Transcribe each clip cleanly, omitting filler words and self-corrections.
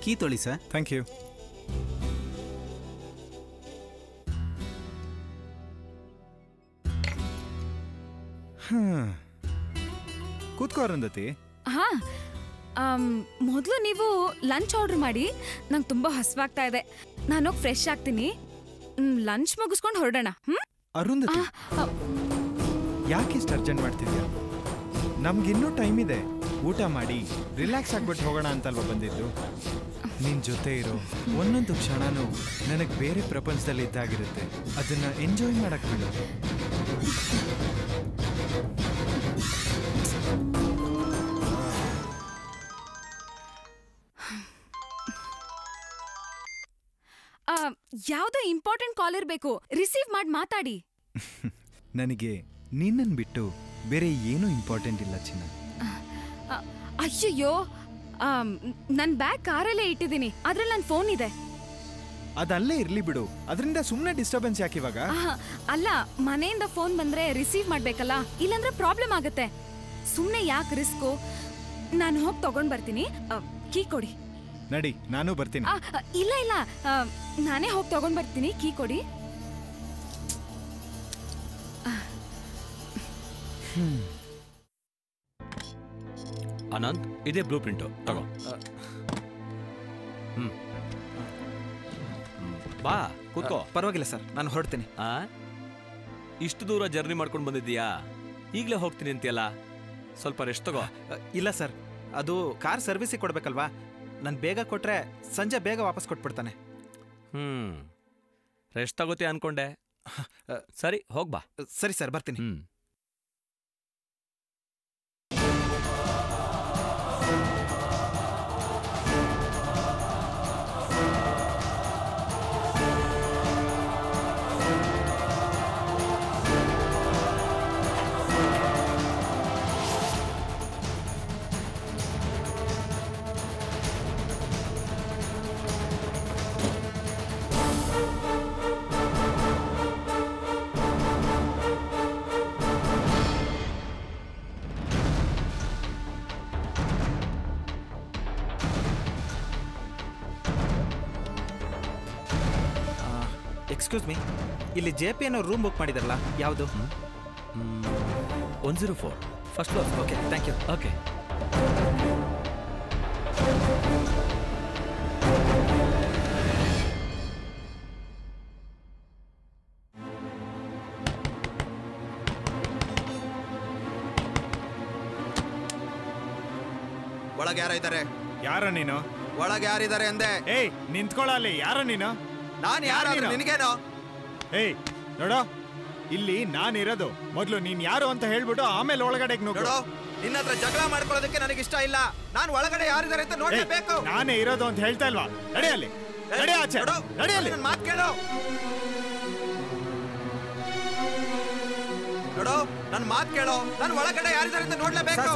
Key ತೊಳಿ sir. Thank you. ಕೂತ್ಕೋ ಅರುಂಧತಿ. ಹಾ, ಮೊದಲು ನೀವು ಲಂಚ್ ಆರ್ಡರ್ ಮಾಡಿ. ನಂಗೆ ತುಂಬಾ ಹಸ್ವಾಗ್ತಾ ಇದೆ. ನಾನು ಹೋಗಿ ಫ್ರೆಶ್ ಆಗ್ತೀನಿ. ಲಂಚ್ ಮುಗಿಸ್ಕೊಂಡು ಹೊರಡೋಣ. ಅರುಂಧತಿ, ಯಾಕಿಷ್ಟು ಅರ್ಜೆಂಟ್ ಮಾಡ್ತಿದ್ಯಾ? ನಮ್ಗಿನ್ನೂ ಟೈಮ್ ಇದೆ. ಊಟ ಮಾಡಿ ರಿಲ್ಯಾಕ್ಸ್ ಆಗ್ಬಿಟ್ಟು ಹೋಗೋಣ ಅಂತಲ್ವ ಬಂದಿದ್ದು. ನಿನ್ ಜೊತೆ ಇರೋ ಒಂದೊಂದು ಕ್ಷಣನೂ ನನಗೆ ಬೇರೆ ಪ್ರಪಂಚದಲ್ಲಿ ಇದ್ದಾಗಿರುತ್ತೆ. ಅದನ್ನ ಎಂಜಾಯ್ ಮಾಡಕ್ ಬಿಡು. ಯಾವುದೋ ಇಂಪಾರ್ಟೆಂಟ್ ಕಾಲ್ ಇರಬೇಕು. ರಿಸೀವ್ ಮಾಡಿ ಮಾತಾಡಿ. ನನಗೆ ನಿನ್ನನ್ ಬಿಟ್ಟು ಬೇರೆ ಏನೂ ಇಂಪಾರ್ಟೆಂಟ್ ಇಲ್ಲ ಚಿನ್ನ. ಅಯ್ಯಯ್ಯೋ, ನನ್ನ ಬ್ಯಾಗ್ ಕಾರಲ್ಲೇ ಇಟ್ಟಿದ್ದೀನಿ. ಅದ್ರಲ್ಲಿ ನನ್ನ ಫೋನ್ ಇದೆ. ಅದಲ್ಲೇ ಇರ್ಲಿ ಬಿಡು. ಅದರಿಂದ ಸುಮ್ಮನೆ ಡಿಸ್ಟರ್ಬೆನ್ಸ್ ಯಾಕೆ ಇವಾಗ? ಅಲ್ಲ, ಮನೆಯಿಂದ ಫೋನ್ ಬಂದ್ರೆ ರಿಸೀವ್ ಮಾಡ್ಬೇಕಲ್ಲ, ಇಲ್ಲಾಂದ್ರೆ ಪ್ರಾಬ್ಲಮ್ ಆಗುತ್ತೆ. ಸುಮ್ಮನೆ ಯಾಕೆ ರಿಸ್ಕು? ನಾನು ಹೋಗಿ ತಗೊಂಡ್ ಬರ್ತೀನಿ. ಕೀ ಕೊಡಿ. ನಡಿ, ನಾನು ಬರ್ತೀನಿ. ಇಲ್ಲ ಇಲ್ಲ, ನಾನೇ ಹೋಗಿ ತಗೊಂಡ್ ಬರ್ತೀನಿ. ಕೀ ಕೊಡಿ. ಆನಂದ್, ಇದೇ ಬ್ಲೂ ಪ್ರಿಂಟು ತಗೋ. ಬಾ ಕೂತ್ಕೋ. ಪರವಾಗಿಲ್ಲ ಸರ್, ನಾನು ಹೊರಡ್ತೀನಿ. ಇಷ್ಟು ದೂರ ಜರ್ನಿ ಮಾಡ್ಕೊಂಡು ಬಂದಿದ್ದೀಯಾ? ಈಗಲೇ ಹೋಗ್ತೀನಿ ಅಂತೀಯಲ್ಲ, ಸ್ವಲ್ಪ ರೆಸ್ಟ್ ತಗೋ. ಇಲ್ಲ ಸರ್, ಅದು ಕಾರ್ ಸರ್ವಿಸಿಗೆ ಕೊಡ್ಬೇಕಲ್ವಾ. ನಾನು ಬೇಗ ಕೊಟ್ರೆ ಸಂಜೆ ಬೇಗ ವಾಪಸ್ ಕೊಟ್ಬಿಡ್ತಾನೆ. ರೆಸ್ಟ್ ತಗೋತಿ ಅನ್ಕೊಂಡೆ. ಸರಿ, ಹೋಗ್ಬಾ. ಸರಿ ಸರ್, ಬರ್ತೀನಿ. ಎಕ್ಸ್ಕ್ಯೂಸ್ ಮೀ, ಇಲ್ಲಿ JP ಅನ್ನೋ ರೂಮ್ ಬುಕ್ ಮಾಡಿದಾರಲ್ಲ, ಯಾವುದು? 104 first floor. Okay, thank you. Okay. ಒಳಗೆ ಯಾರ ಇದ್ದಾರೆ? ಯಾರ ನೀನು? ಒಳಗೆ ಯಾರಿದ್ದಾರೆ ಅಂದೆ? ಏಯ್ ನಿಂತ್ಕೊಳ್ಳಲ್ಲಿ, ಯಾರ ನೀನು? ನಾನು ಯಾರು? ನಿನಗೇನು? ಏಯ್ ನೋಡೋ, ಇಲ್ಲಿ ನಾನಿರೋದು. ಮೊದ್ಲು ನೀನ್ ಯಾರು ಅಂತ ಹೇಳ್ಬಿಟ್ಟು ಆಮೇಲೆ ಒಳಗಡೆ ನೋಡೋ, ನಿನ್ನ ಹತ್ರ ಜಗಳ ಮಾಡ್ಕೊಳ್ಳೋದಕ್ಕೆ ನನಗೆ ಇಷ್ಟ ಇಲ್ಲ. ನಾನು ಒಳಗಡೆ ಯಾರಿದ್ದಾರೆ ಅಂತ ನೋಡ್ಲೇಬೇಕು. ನಾನೇ ಇರೋದು ಅಂತ ಹೇಳ್ತಾ ಇಲ್ವಾ? ನಡೆಯಲ್ಲಿ, ನಡೆ ಆಚೆ, ನಡೆಯಲ್ಲಿ. ಮಾತು ಕೇಳು. ನೋಡು, ನನ್ನ ಮಾತು ಕೇಳೋ. ನಾನು ಒಳಗಡೆ ಯಾರಿದ್ದಾರೆ ಅಂತ ನೋಡ್ಲೇಬೇಕು.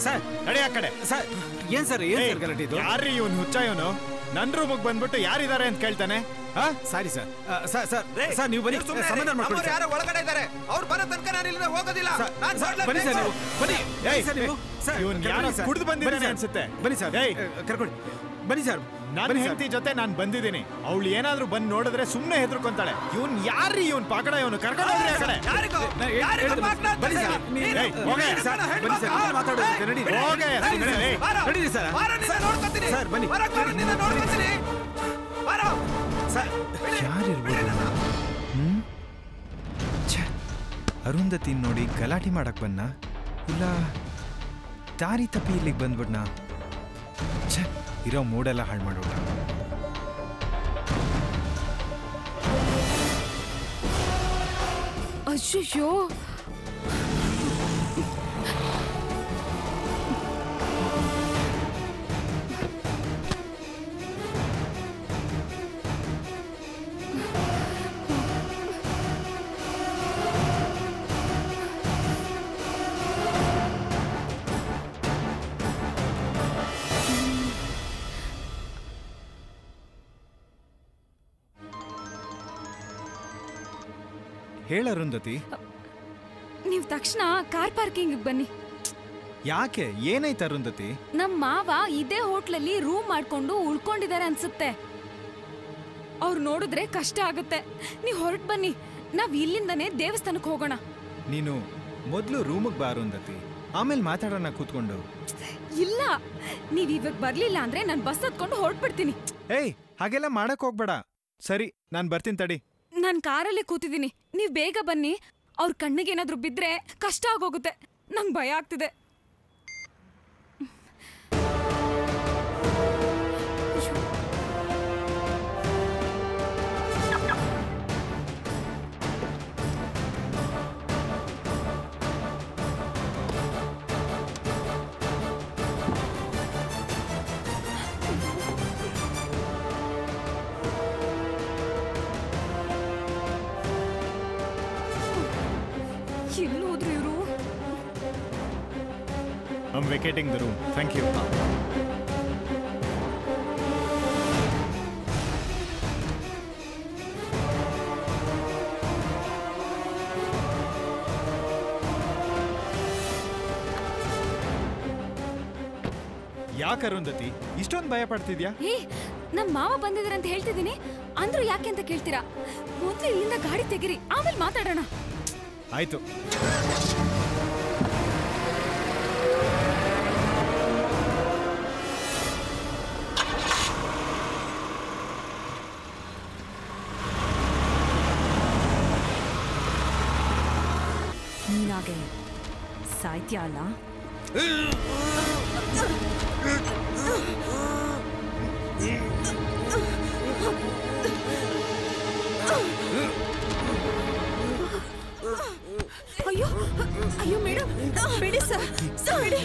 ಸರ್ ನಡೆ ಆ ಕಡೆ. ಸರ್ ಏನ್ ಸರ್ ಗಲಾಟೆ ಇದು? ಯಾರ್ರೀ ಇವನು ಹುಚ್ಚ? ಇವನು ನನ್ನ ರೂಮಿಗೆ ಬಂದ್ಬಿಟ್ಟು ಯಾರಿದ್ದಾರೆ ಅಂತ ಕೇಳ್ತಾನೆ. Sorry sir. ಸರ್ ನೀವು ಬನ್ನಿ, ಸಮಾಧಾನ ಮಾಡ್ಕೊಳ್ಳಿ. ಯಾರು ಒಳಗಡೆ ಇದ್ದಾರೆ? ಅವ್ರು ಬರೋ ತನಕ ನಾನು ಇಲ್ಲಿಂದ ಹೋಗೋದಿಲ್ಲ. ಬನ್ನಿ ಸರ್, ನೀವು ಬನ್ನಿ. ಇವನು ಯಾರು ಕುಡಿದು ಬಂದಿದ್ದಾನೆ ಅನ್ಸುತ್ತೆ. ಬನ್ನಿ ಸರ್, ಕರ್ಕೊಳ್ಳಿ. ಬನ್ನಿ ಸರ್. ನನ್ನ ಹೆಂಡತಿ ಜೊತೆ ನಾನು ಬಂದಿದ್ದೀನಿ. ಅವಳು ಏನಾದ್ರೂ ಬಂದು ನೋಡಿದ್ರೆ ಸುಮ್ಮನೆ ಹೆದರ್ಕೊಂತಾಳೆ. ಇವನ್ ಯಾರ್ರೀ ಇವನ್ ಪಾಕಡ? ಇವನು ಕರ್ಕೊಂಡು ಹೋಗ್ರಿ ಆ ಕಡೆ. ಬನ್ನಿ ಸರ್, ಹೋಗೆ ಸರ್, ಬನ್ನಿ ಸರ್, ಮಾತಾಡೋದು ನಡಿ. ಹೋಗೆ ನಡೀರಿ ಸರ್. ಸರ್ ಬನ್ನಿ. ಯಾರಿರ್ಬೋದು? ಅರುಂಧತಿ ನೋಡಿ ಗಲಾಟೆ ಮಾಡಕ್ ಬನ್ನ, ಇಲ್ಲ ದಾರಿ ತಪ್ಪಿ ಇಲ್ಲಿಗೆ ಬಂದ್ಬಿಡ್ನಾ? ಇರೋ ಮೂಡೆಲ್ಲ ಹಾಳು ಮಾಡೋಣ. ಅಯ್ಯೋ, ಹೇಳ ಅರುಂಧತಿ. ನೀವು ತಕ್ಷಣ ಕಾರ್ ಪಾರ್ಕಿಂಗ್ ಬನ್ನಿ. ಯಾಕೆ? ಏನಾಯ್ತು ಅರುಂಧತಿ? ನಮ್ ಮಾವ ಇದೇ ಹೋಟ್ಲಲ್ಲಿ ರೂಮ್ ಮಾಡ್ಕೊಂಡು ಉಳ್ಕೊಂಡಿದ್ದಾರೆ ಅನ್ಸುತ್ತೆ. ಅವ್ರು ನೋಡಿದ್ರೆ ಕಷ್ಟ ಆಗುತ್ತೆ. ನೀವು ಹೊರಟು ಬನ್ನಿ, ನಾವ್ ಇಲ್ಲಿಂದನೇ ದೇವಸ್ಥಾನಕ್ಕೆ ಹೋಗೋಣ. ನೀನು ಮೊದ್ಲು ರೂಮಿಗೆ ಬಾ ಅರುಂಧತಿ, ಆಮೇಲೆ ಮಾತಾಡೋಣ ಕೂತ್ಕೊಂಡು. ಇಲ್ಲ, ನೀವ್ ಇವಾಗ ಬರ್ಲಿಲ್ಲ ಅಂದ್ರೆ ನಾನು ಬಸ್ ಹತ್ಕೊಂಡು ಹೊರಟ್ಬಿಡ್ತೀನಿ. ಏಯ್ ಹಾಗೆಲ್ಲ ಮಾಡಕ್ ಹೋಗ್ಬೇಡ. ಸರಿ, ನಾನ್ ಬರ್ತೀನಿ ತಡಿ. ನಾನ್ ಕಾರಲ್ಲೇ ಕೂತಿದ್ದೀನಿ, ನೀವ್ ಬೇಗ ಬನ್ನಿ. ಅವ್ರ ಕಣ್ಣಿಗೆ ಏನಾದ್ರೂ ಬಿದ್ರೆ ಕಷ್ಟ ಆಗೋಗುತ್ತೆ. ನಂಗೆ ಭಯ ಆಗ್ತಿದೆ. I'm vacating the room. Thank you. ಯಾಕೆ ಅರುಂಧತಿ ಇಷ್ಟೊಂದು ಭಯ ಪಡ್ತಿದ್ಯಾ? ನಮ್ಮ ಮಾವ ಬಂದಿದ್ದಾರೆ ಅಂತ ಹೇಳ್ತಿದ್ದೀನಿ, ಅಂದ್ರೂ ಯಾಕೆ ಅಂತ ಕೇಳ್ತೀರಾ? ಮೊದಲು ಇಲ್ಲಿಂದ ಗಾಡಿ ತೆಗಿರಿ, ಆಮೇಲೆ ಮಾತಾಡೋಣ. ಆಯ್ತು. ನೀನಾಗೆ ಸಾಯ್ತ್ಯ ಅಲ್ಲ? ಅಯ್ಯೋ ಅಯ್ಯೋ ಮೇಡಮ್, ಬಿಡಿ ಸರ್, ಬಿಡಿ.